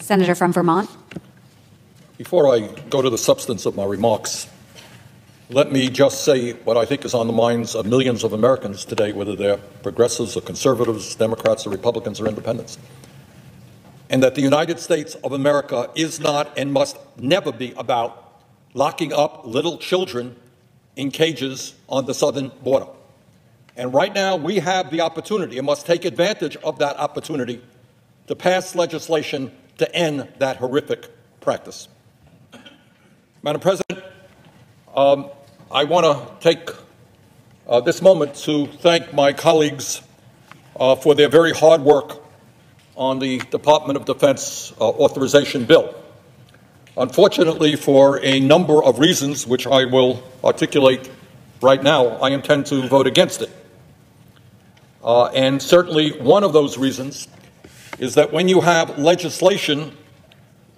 Senator from Vermont. Before I go to the substance of my remarks, let me just say what I think is on the minds of millions of Americans today, whether they're progressives or conservatives, Democrats or Republicans or independents, and that the United States of America is not and must never be about locking up little children in cages on the southern border. And right now we have the opportunity and must take advantage of that opportunity to pass legislation to end that horrific practice. Madam President, I want to take this moment to thank my colleagues for their very hard work on the Department of Defense authorization bill. Unfortunately, for a number of reasons, which I will articulate right now, I intend to vote against it. And certainly one of those reasons is that when you have legislation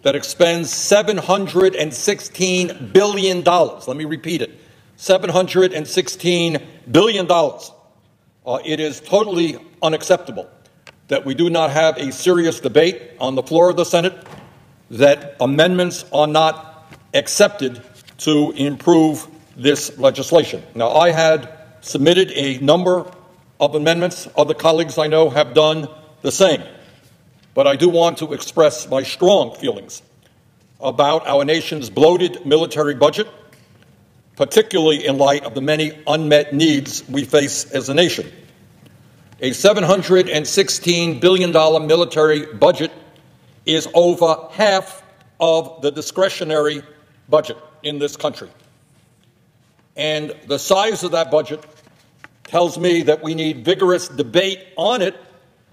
that expends $716 billion, let me repeat it, $716 billion, it is totally unacceptable that we do not have a serious debate on the floor of the Senate, that amendments are not accepted to improve this legislation. Now, I had submitted a number of amendments. Other colleagues I know have done the same. But I do want to express my strong feelings about our nation's bloated military budget, particularly in light of the many unmet needs we face as a nation. A $716 billion military budget is over half of the discretionary budget in this country. And the size of that budget tells me that we need vigorous debate on it.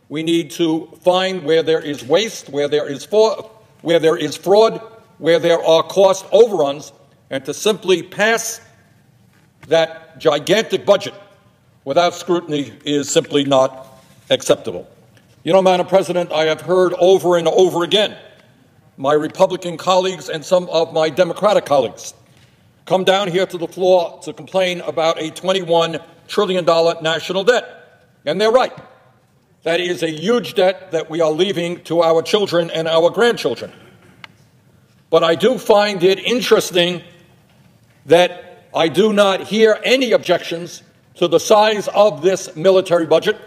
We need to find where there is waste, where there is fraud, where there are cost overruns, and to simply pass that gigantic budget without scrutiny is simply not acceptable. You know, Madam President, I have heard over and over again my Republican colleagues and some of my Democratic colleagues come down here to the floor to complain about a $21 trillion national debt. And they're right. That is a huge debt that we are leaving to our children and our grandchildren. But I do find it interesting that I do not hear any objections to the size of this military budget,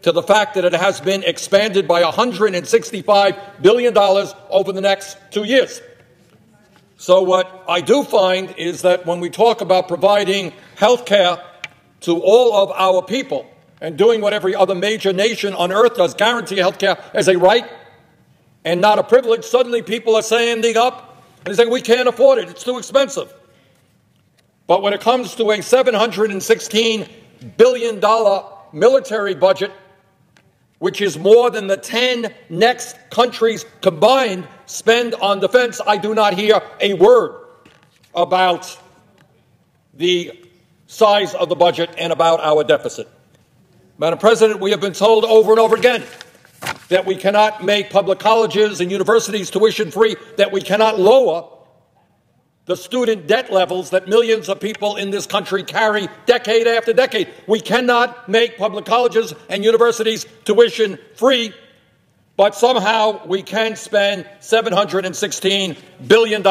to the fact that it has been expanded by $165 billion over the next 2 years. So what I do find is that when we talk about providing health care to all of our people and doing what every other major nation on earth does, guarantee health care as a right and not a privilege, suddenly people are standing up and saying we can't afford it, it's too expensive. But when it comes to a $716 billion military budget, which is more than the 10 next countries combined spend on defense, I do not hear a word about the size of the budget and about our deficit. Madam President, we have been told over and over again that we cannot make public colleges and universities tuition free, that we cannot lower the student debt levels that millions of people in this country carry decade after decade. We cannot make public colleges and universities tuition free, but somehow we can spend $716 billion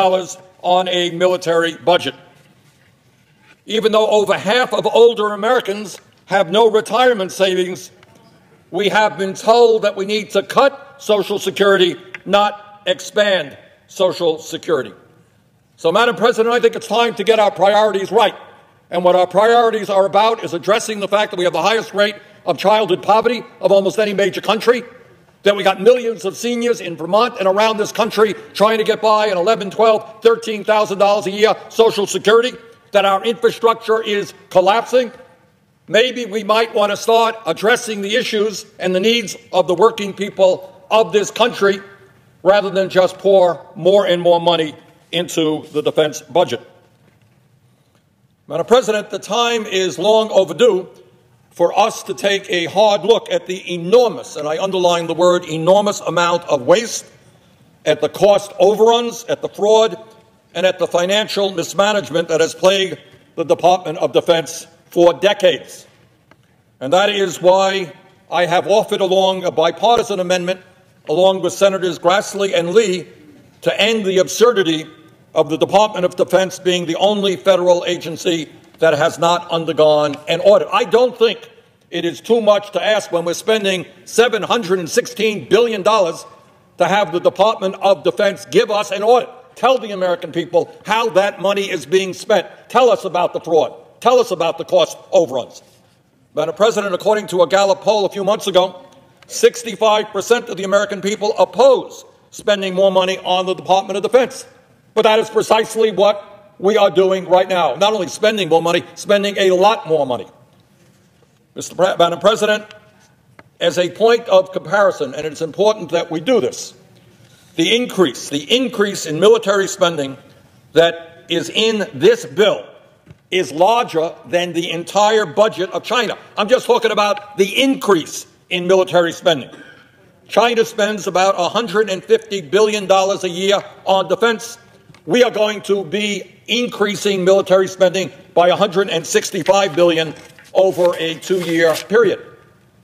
on a military budget. Even though over half of older Americans have no retirement savings, we have been told that we need to cut Social Security, not expand Social Security. So, Madam President, I think it's time to get our priorities right. And what our priorities are about is addressing the fact that we have the highest rate of childhood poverty of almost any major country, that we got millions of seniors in Vermont and around this country trying to get by on $11,000, $12,000, $13,000 a year Social Security, that our infrastructure is collapsing. Maybe we might want to start addressing the issues and the needs of the working people of this country rather than just pour more and more money into the defense budget. Madam President, the time is long overdue for us to take a hard look at the enormous, and I underline the word enormous, amount of waste, at the cost overruns, at the fraud, and at the financial mismanagement that has plagued the Department of Defense for decades. And that is why I have offered along a bipartisan amendment along with Senators Grassley and Lee, to end the absurdity of the Department of Defense being the only federal agency that has not undergone an audit. I don't think it is too much to ask when we're spending $716 billion to have the Department of Defense give us an audit. Tell the American people how that money is being spent. Tell us about the fraud. Tell us about the cost overruns. Madam President, according to a Gallup poll a few months ago, 65% of the American people oppose spending more money on the Department of Defense. But that is precisely what we are doing right now. Not only spending more money, spending a lot more money. Madam President, as a point of comparison, and it's important that we do this, the increase in military spending that is in this bill is larger than the entire budget of China. I'm just talking about the increase in military spending. China spends about $150 billion a year on defense. We are going to be increasing military spending by $165 billion over a 2-year period.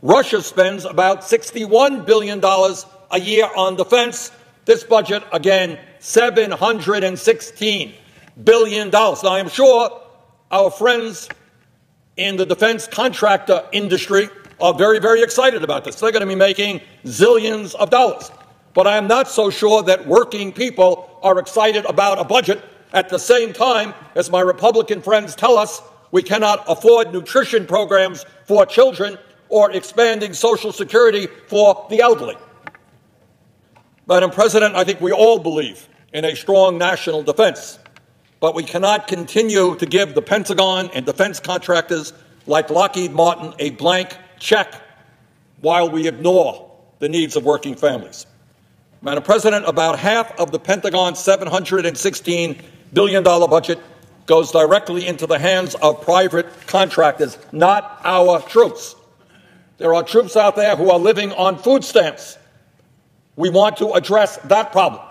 Russia spends about $61 billion a year on defense. This budget, again, $716 billion. Now, I'm sure our friends in the defense contractor industry are very, very excited about this. They're going to be making zillions of dollars. But I am not so sure that working people are excited about a budget at the same time as my Republican friends tell us we cannot afford nutrition programs for children or expanding Social Security for the elderly. Madam President, I think we all believe in a strong national defense, but we cannot continue to give the Pentagon and defense contractors like Lockheed Martin a blank check while we ignore the needs of working families. Madam President, about half of the Pentagon's $716 billion budget goes directly into the hands of private contractors, not our troops. There are troops out there who are living on food stamps. We want to address that problem.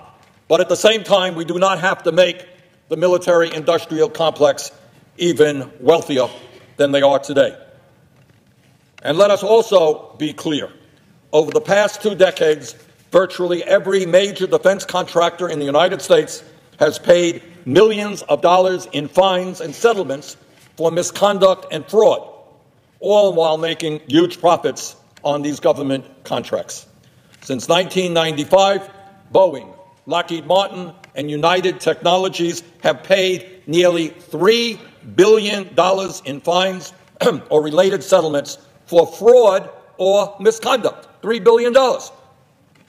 But at the same time, we do not have to make the military-industrial complex even wealthier than they are today. And let us also be clear. Over the past 2 decades, virtually every major defense contractor in the United States has paid millions of dollars in fines and settlements for misconduct and fraud, all while making huge profits on these government contracts. Since 1995, Boeing, Lockheed Martin, and United Technologies have paid nearly $3 billion in fines or related settlements for fraud or misconduct. $3 billion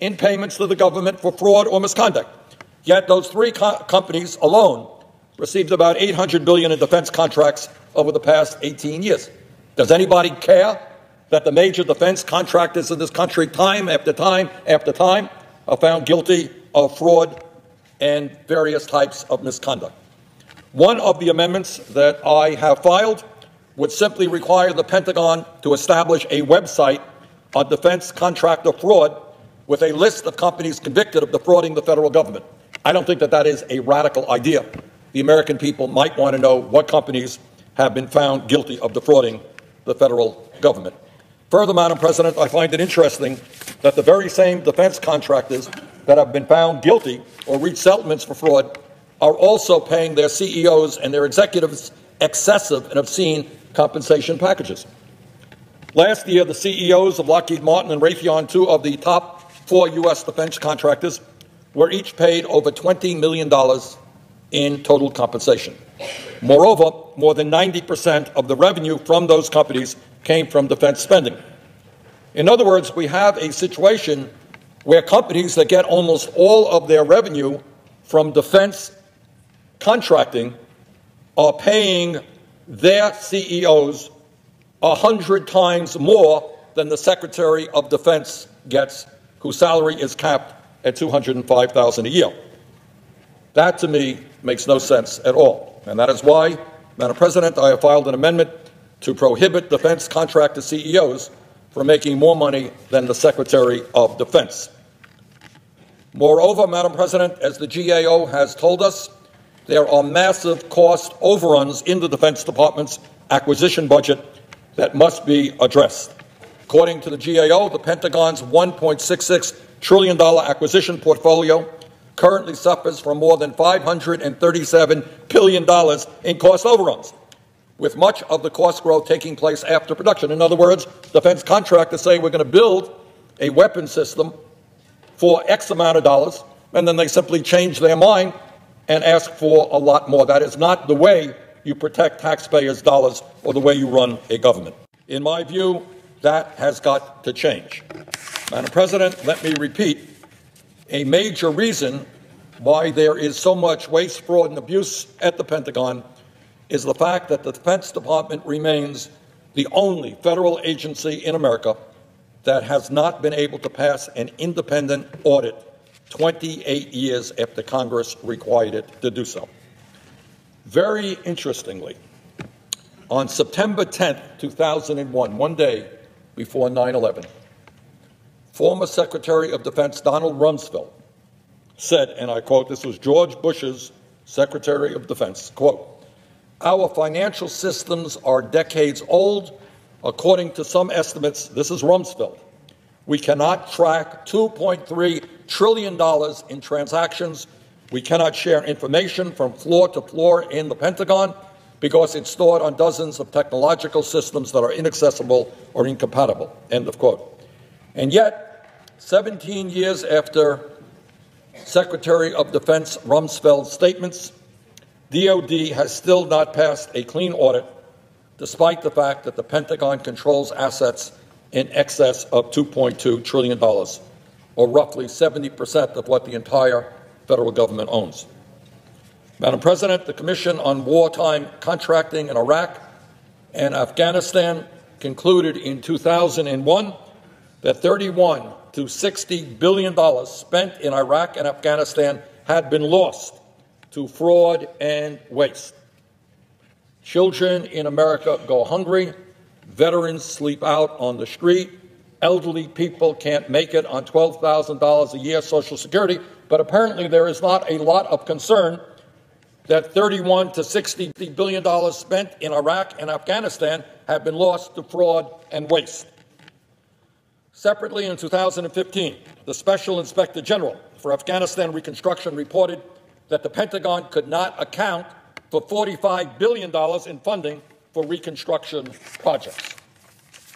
in payments to the government for fraud or misconduct. Yet those 3 companies alone received about $800 billion in defense contracts over the past 18 years. Does anybody care that the major defense contractors in this country, time after time after time, are found guilty of fraud and various types of misconduct? One of the amendments that I have filed would simply require the Pentagon to establish a website on defense contractor fraud with a list of companies convicted of defrauding the federal government. I don't think that that is a radical idea. The American people might want to know what companies have been found guilty of defrauding the federal government. Further, Madam President, I find it interesting that the very same defense contractors that have been found guilty or reached settlements for fraud are also paying their CEOs and their executives excessive and obscene compensation packages. Last year, the CEOs of Lockheed Martin and Raytheon, 2 of the top 4 U.S. defense contractors, were each paid over $20 million in total compensation. Moreover, more than 90% of the revenue from those companies came from defense spending. In other words, we have a situation where companies that get almost all of their revenue from defense contracting are paying their CEOs 100 times more than the Secretary of Defense gets, whose salary is capped at $205,000 a year. That, to me, makes no sense at all. And that is why, Madam President, I have filed an amendment to prohibit defense contractor CEOs from making more money than the Secretary of Defense. Moreover, Madam President, as the GAO has told us, there are massive cost overruns in the Defense Department's acquisition budget that must be addressed. According to the GAO, the Pentagon's $1.66 trillion acquisition portfolio currently suffers from more than $537 billion in cost overruns, with much of the cost growth taking place after production. In other words, defense contractors say we're going to build a weapon system for X amount of dollars, and then they simply change their mind and ask for a lot more. That is not the way you protect taxpayers' dollars or the way you run a government. In my view, that has got to change. Madam President, let me repeat, a major reason why there is so much waste, fraud, and abuse at the Pentagon is the fact that the Defense Department remains the only federal agency in America that has not been able to pass an independent audit 28 years after Congress required it to do so. Very interestingly, on September 10th, 2001, one day before 9/11, former Secretary of Defense Donald Rumsfeld said, and I quote, this was George Bush's Secretary of Defense, quote, "Our financial systems are decades old. According to some estimates," this is Rumsfeld, "we cannot track $2.3 trillion in transactions. We cannot share information from floor to floor in the Pentagon because it's stored on dozens of technological systems that are inaccessible or incompatible," end of quote. And yet, 17 years after Secretary of Defense Rumsfeld's statements, DOD has still not passed a clean audit, despite the fact that the Pentagon controls assets in excess of $2.2 trillion, or roughly 70% of what the entire federal government owns. Madam President, the Commission on Wartime Contracting in Iraq and Afghanistan concluded in 2001 that $31 to $60 billion spent in Iraq and Afghanistan had been lost to fraud and waste. Children in America go hungry, veterans sleep out on the street, elderly people can't make it on $12,000 a year Social Security, but apparently there is not a lot of concern that $31 to $60 billion spent in Iraq and Afghanistan have been lost to fraud and waste. Separately, in 2015, the Special Inspector General for Afghanistan Reconstruction reported that the Pentagon could not account for $45 billion in funding for reconstruction projects.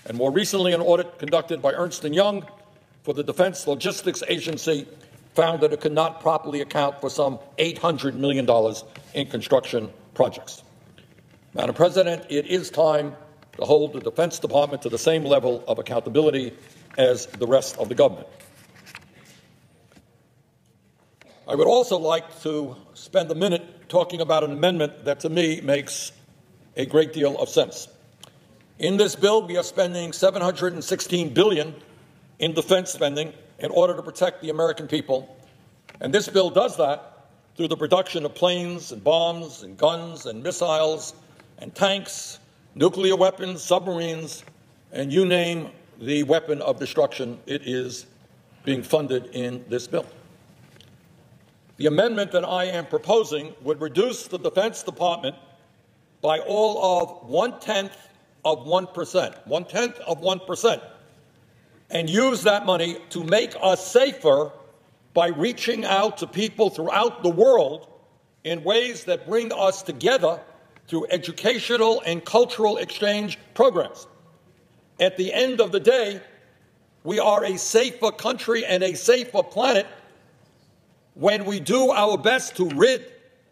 And more recently, an audit conducted by Ernst & Young for the Defense Logistics Agency found that it could not properly account for some $800 million in construction projects. Madam President, it is time to hold the Defense Department to the same level of accountability as the rest of the government. I would also like to spend a minute talking about an amendment that to me makes a great deal of sense. In this bill, we are spending $716 billion in defense spending in order to protect the American people. And this bill does that through the production of planes and bombs and guns and missiles and tanks, nuclear weapons, submarines, and you name the weapon of destruction, it is being funded in this bill. The amendment that I am proposing would reduce the Defense Department by all of 1/10 of 1%, 1/10 of 1%, and use that money to make us safer by reaching out to people throughout the world in ways that bring us together through educational and cultural exchange programs. At the end of the day, we are a safer country and a safer planet when we do our best to rid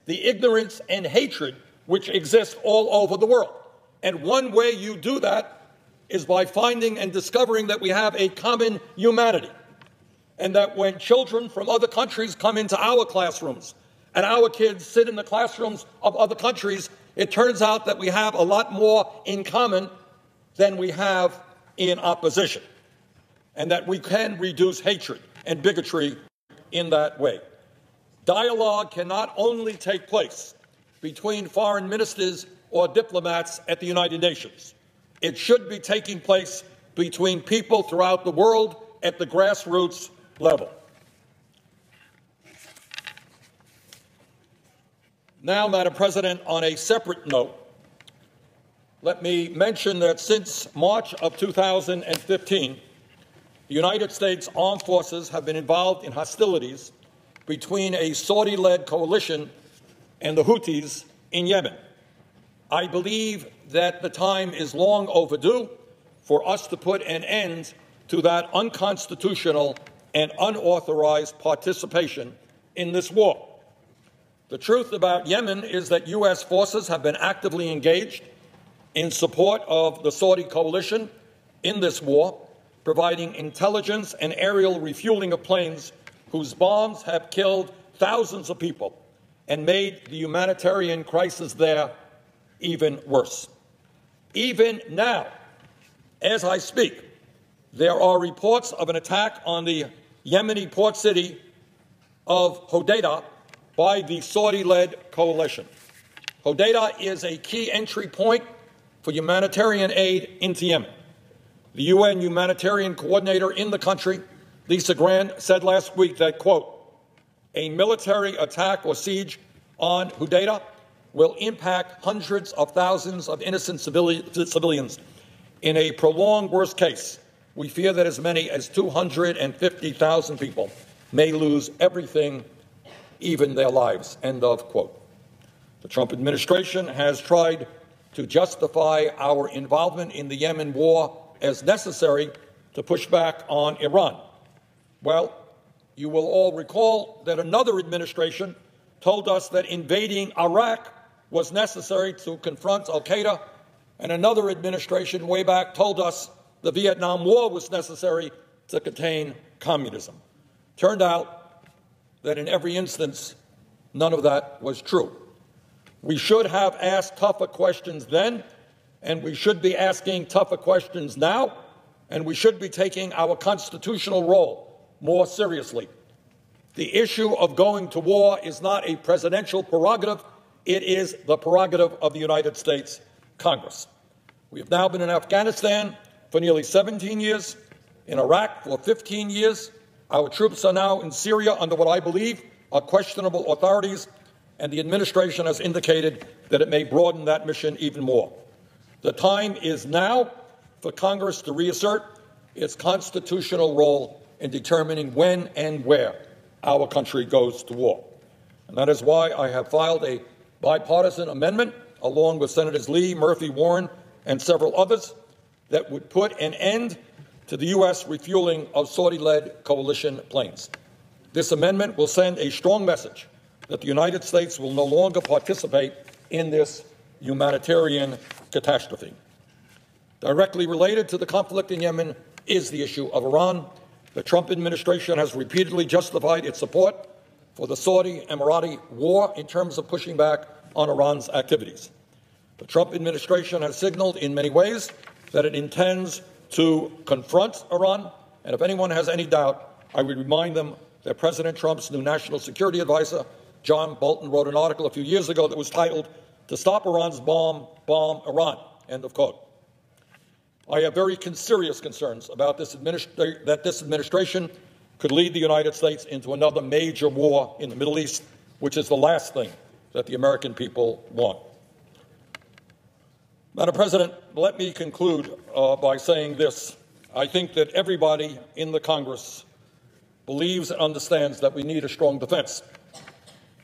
the ignorance and hatred which exist all over the world. And one way you do that is by finding and discovering that we have a common humanity, and that when children from other countries come into our classrooms and our kids sit in the classrooms of other countries, it turns out that we have a lot more in common than we have in opposition, and that we can reduce hatred and bigotry in that way. Dialogue cannot only take place between foreign ministers or diplomats at the United Nations. It should be taking place between people throughout the world at the grassroots level. Now, Madam President, on a separate note, let me mention that since March of 2015, the United States Armed Forces have been involved in hostilities between a Saudi-led coalition and the Houthis in Yemen. I believe that the time is long overdue for us to put an end to that unconstitutional and unauthorized participation in this war. The truth about Yemen is that U.S. forces have been actively engaged in support of the Saudi coalition in this war, providing intelligence and aerial refueling of planes whose bombs have killed thousands of people and made the humanitarian crisis there even worse. Even now, as I speak, there are reports of an attack on the Yemeni port city of Hodeidah by the Saudi-led coalition. Hodeidah is a key entry point for humanitarian aid into Yemen. The UN humanitarian coordinator in the country, Lisa Grant, said last week that, quote, a military attack or siege on Hodeidah will impact hundreds of thousands of innocent civilians. In a prolonged worst case, we fear that as many as 250,000 people may lose everything, even their lives, end of quote. The Trump administration has tried to justify our involvement in the Yemen war as necessary to push back on Iran. Well, you will all recall that another administration told us that invading Iraq was necessary to confront al-Qaeda, and another administration way back told us the Vietnam War was necessary to contain communism. Turned out that in every instance, none of that was true. We should have asked tougher questions then, and we should be asking tougher questions now, and we should be taking our constitutional role more seriously. The issue of going to war is not a presidential prerogative. It is the prerogative of the United States Congress. We have now been in Afghanistan for nearly 17 years, in Iraq for 15 years. Our troops are now in Syria under what I believe are questionable authorities, and the administration has indicated that it may broaden that mission even more. The time is now for Congress to reassert its constitutional role in determining when and where our country goes to war. And that is why I have filed a bipartisan amendment, along with Senators Lee, Murphy, Warren, and several others, that would put an end to the U.S. refueling of Saudi-led coalition planes. This amendment will send a strong message that the United States will no longer participate in this humanitarian catastrophe. Directly related to the conflict in Yemen is the issue of Iran. The Trump administration has repeatedly justified its support for the Saudi-Emirati war in terms of pushing back on Iran's activities. The Trump administration has signaled in many ways that it intends to confront Iran, and if anyone has any doubt, I would remind them that President Trump's new national security advisor, John Bolton, wrote an article a few years ago that was titled, "To Stop Iran's Bomb, Bomb Iran," end of quote. I have very serious concerns about that this administration could lead the United States into another major war in the Middle East, which is the last thing that the American people want. Madam President, let me conclude by saying this. I think that everybody in the Congress believes and understands that we need a strong defense,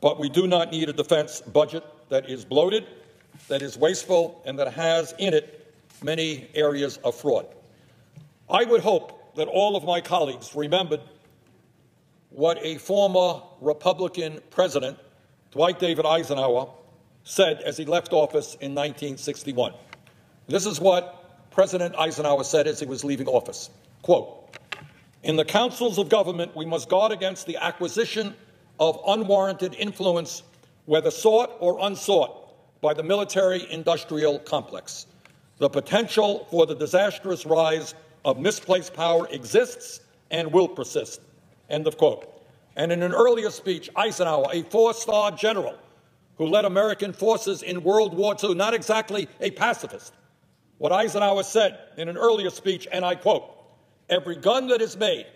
but we do not need a defense budget that is bloated, that is wasteful, and that has in it many areas of fraud. I would hope that all of my colleagues remembered what a former Republican president, Dwight David Eisenhower, said as he left office in 1961. This is what President Eisenhower said as he was leaving office. Quote, "In the councils of government, we must guard against the acquisition of unwarranted influence, whether sought or unsought, by the military-industrial complex. The potential for the disastrous rise of misplaced power exists and will persist." End of quote. And in an earlier speech, Eisenhower, a four-star general who led American forces in World War II, not exactly a pacifist, what Eisenhower said in an earlier speech, and I quote, "Every gun that is made,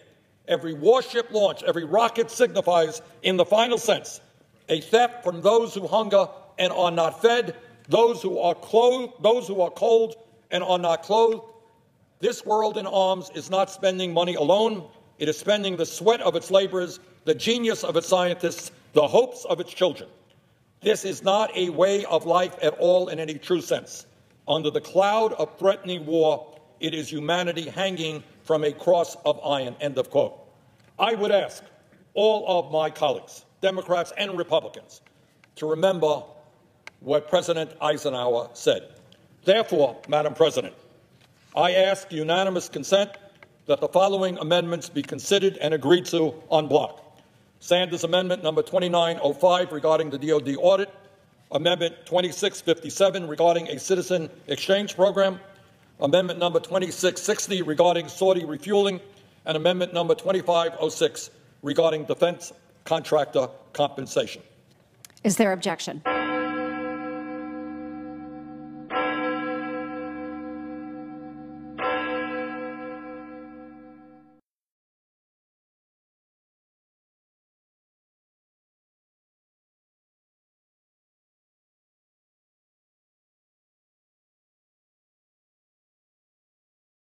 every warship launched, every rocket signifies, in the final sense, a theft from those who hunger and are not fed, those who are cold and are not clothed. This world in arms is not spending money alone. It is spending the sweat of its laborers, the genius of its scientists, the hopes of its children. This is not a way of life at all in any true sense. Under the cloud of threatening war, it is humanity hanging from a cross of iron, end of quote. I would ask all of my colleagues, Democrats and Republicans, to remember what President Eisenhower said. Therefore, Madam President, I ask unanimous consent that the following amendments be considered and agreed to en bloc. Sanders Amendment number 2905 regarding the DoD audit, Amendment 2657 regarding a citizen exchange program, Amendment number 2660 regarding Saudi refueling, and Amendment number 2506 regarding defense contractor compensation. Is there objection?